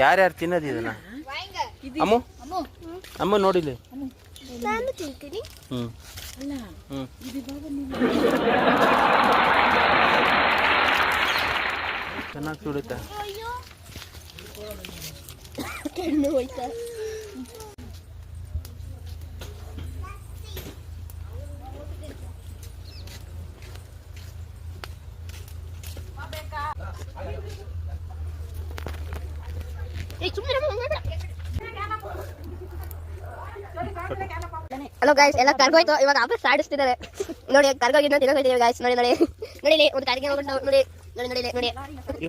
ಯಾರ್ಯಾರು ತಿನ್ನೋದು ಇದನ್ನ? ಅಮ್ಮ ಅಮ್ಮ ನೋಡಿಲಿ. ನಾನು ತಿಂತೀನಿ. ಚೆನ್ನಾಗಿ ಸುಡುತ್ತೆ. ಕಣ್ಣು ಹೋಯ್ತಾ? ಹಲೋ ಗಾಯ್ಸ್, ಎಲ್ಲ ಕರ್ಗೋಯ್ತು. ಇವಾಗ ವಾಪಸ್ ಸಾಡಿಸ್ತಿದ್ದಾರೆ ನೋಡಿ. ಕರ್ಗೋಗಿದ್ದು ತಿನ್ನೋಗಿದ್ದೀವಿ ಗಾಯ್ಸ್. ನೋಡಿ ನೋಡಿ ನೋಡಿ, ಒಂದು ಕಾರಿಗೆ ಹೋಗ್ಬಿಟ್ಟು ನೋಡಿ ನೋಡಿ ನೋಡಿ ನೋಡಿ.